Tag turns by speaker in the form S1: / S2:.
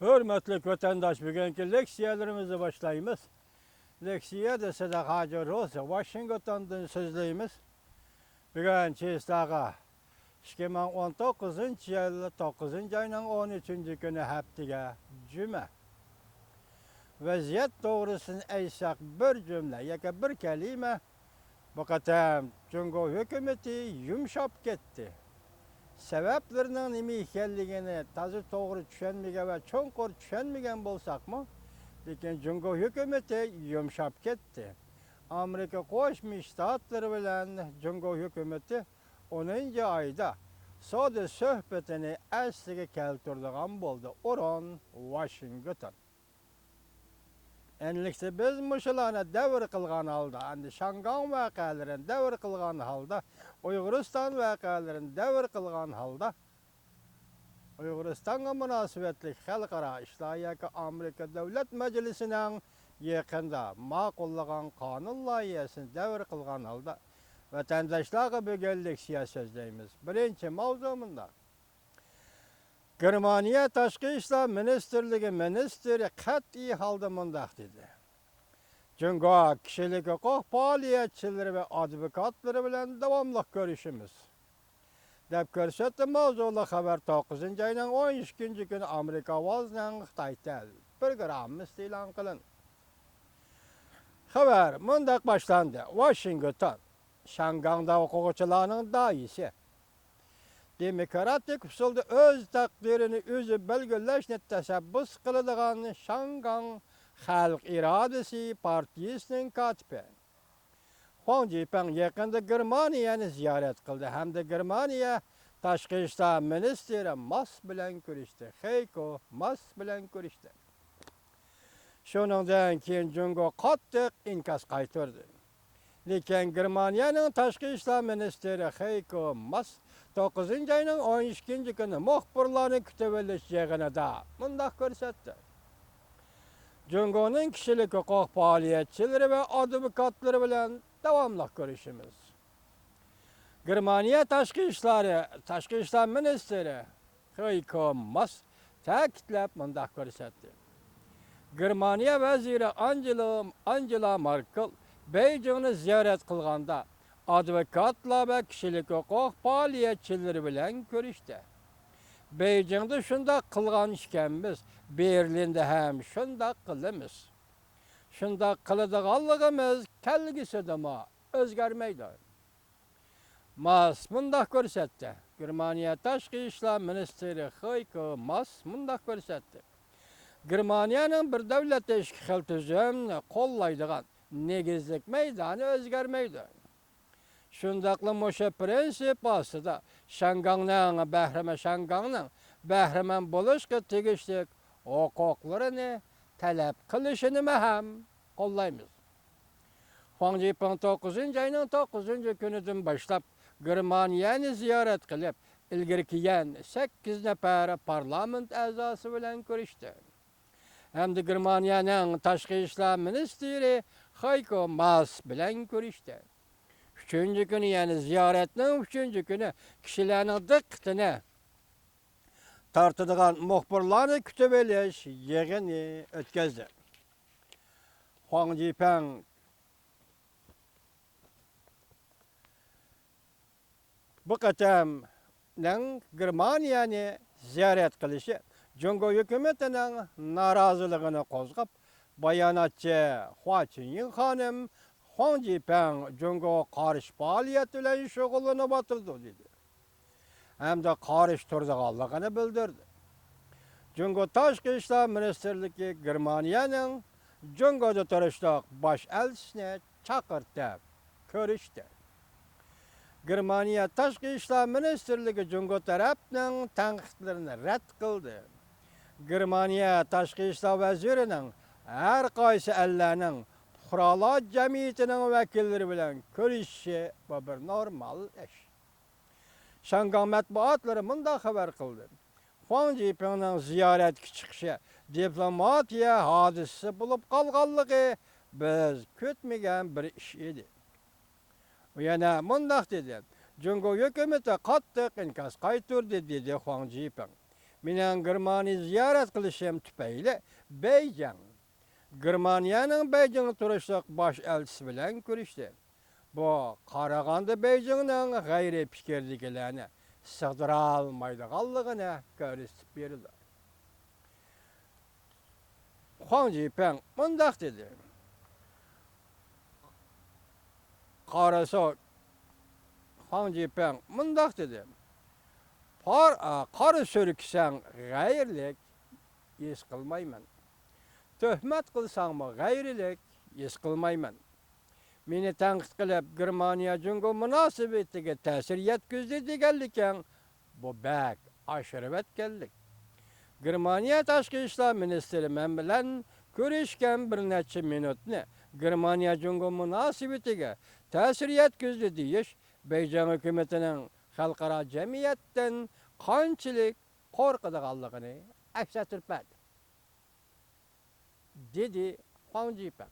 S1: Hürmetli vatandaş, bugünkü leksiyalarımızı başlayımız. Leksiya da size Hacı Rosa, Washington'dan sözleyimiz. Bugün çistağa 2019 yılı 9. ayının 13. günü haftiga cüme. Vaziyet doğrusunu eysak bir cümle, yaka bir kelime. Bu kadar Cungo hükümeti yumuşap gitti. Sebeplerinin nime ekanligini tazı to'g'ri tushunmagan va cho'nqur tushunmagan bo'lsakmi, lekin Jungo hukumati yumshab ketdi. Amerika Qo'shma Shtatlari bilan Jungo hukumati 10-oyda savdo suhbatini asliga keltirgan bo'ldi. Uran, Washington. Enlikse biz muşularına devir kılgan halda, Şangan vakalarini devir kılgan halda, Uyg'uriston vakalarini devir kılgan halda, Uyg'uristonga münasibetli Xalqaro ishlar yoki Amerika Davlat Majlisining yaqinda ma'qullagan qonun loyihasini devir kılgan halda, vatandaşlarga bugun leksiya so'zlaymiz. Birinchi mavzumunda Germaniya Tashqi ishlar Ministerligi ministri qat'iy holda mundaq dedi. Jungo kishilik huquq faoliyatchilari va advokatlari bilan davomli ko'rishimiz. Deb ko'rsatdi mavzuli xabar 9 ayning 12 kuni Amerika ovozining Xitoyda programmasi e'lon qilindi. Xabar mundaq boshlandi. Washington, Shanganda o'quvchilarning doisi demokratik usulda o'z taqdirini o'zi belgilashni tashabbus qiladigan Shangang Xalq irodasi partiyasining kotibi Huang Jipeng yaqinda Germaniyani ziyorat qildi hamda Germaniya tashqi ishlar ministri Mas bilan ko'rishdi. Heiko Mas bilan ko'rishdi. Shuningdan keyin Jungo qattiq inkas qaytardi. Lekin Germaniyaning tashqi ishlar ministri Heiko Mas 9 ayning 12 kuni muxbirlarni kutib olish yig'inida mundaq ko'rsatdi. Jungoning kishilik huquq faoliyatchilari va advokatlari bilan davomli ko'rishimiz. Germaniya tashqi ishlar ministri Heiko Mas ta'kidlab mundaq ko'rsatdi. Germaniya vaziri Angela Merkel Beijingni ziyorat qilganda advokatlar va kishilik huquq faoliyatchilari bilan ko'rishdi. Beijingda shundoq qilgan ekanmiz, Berlinda ham shundoq qilamiz. Shundoq qiladiganligimiz kelgusidami o'zgarmaydi. Mas mundaq ko'rsatdi. Germaniya tashqi ishlar ministri Heiko Mas mundaq ko'rsatdi. Germaniyaning bir davlat ishki xil tuzumni qo'llaydigan negizlik maydoni o'zgarmaydi. Shundaqla o'sha prinsip ostida Shangangning bahramand bo'lishga tegishli huquqlarini talab qilishini ham qo'llaymiz. Huang Jipeng 9 ayning 9 kunidan boshlab Germaniyani ziyorat qilib, ilgari kelgan 8 nafar parlament a'zosi bilan ko'rishdi. Hamda Germaniyaning tashqi ishlar ministri Heiko Mas bilan ko'rishdi. 3 kuni, ya'ni ziyoratning 3 kuni kishilarning diqqatini tortadigan muxbirlarni kutib olish yig'ini o'tkazdi. Huang Jipeng bu qatamning Germaniyani ziyorat qilishi Jungo hukumatining noroziligini qo'zg'ab, bayonotchi Hua Chunying xonim Huang Jipeng Jungo qarish faoliyati bilan shug'ullanyapti dedi. Hamda qarish turdiganligini bildirdi. Jungo tashqi ishlar ministerligi Germaniyaning Jungoda turishliq bosh elchisini chaqirdi, ko'rishdi. Germaniya tashqi ishlar ministerligi Jungo tarafning tanqidlarini rad qildi. Germaniya tashqi ishlar vazirining har qaysi ellarning fuqarolar jamiyatining vakillari bilan ko'rishishi bu bir normal ish. Shangang matbuotlari bunday xabar qildi. Huang Jipengning ziyoratga chiqishi diplomatiya hodisasi bo'lib qolganligi biz kutmagan bir ish edi. U yana mundaq dedi. Jungo hukumati qattiq inkas qaytardi dedi Huang Jipeng. Menen Germany ziyaret kılışım tüpeyle Beyjan. Germaniyanın Beyjan'ı turuşluk baş elçisi bilen görüştü. Bu Karaganda Beyjan'ın gayri pikirligilerini sığdıra almaydıqallığını görüstüp verildi. Huang Zhipen mundaq dedi. Qarasa Huang Zhipen mundaq dedi. Qarı sörüksen gayirlik es qılmayman. Töhmet qılsanmı gayrilik es qılmayman. Meni tanqid qilib Germaniya jungo münasibetiga ta'sir yetkizdi deganlikan bu bak aşırı etkenlik. Germaniya Tashqi ishlar ministri men bilan ko'rishgan bir necha minutni Germaniya jungo munosabatiga ta'sir yetkizdi deyish Beyjan hukumatining xalqaro jamiyatdan qanchalik qo'rqadiganligini aks ettiradi, dedi Huang Zhipen.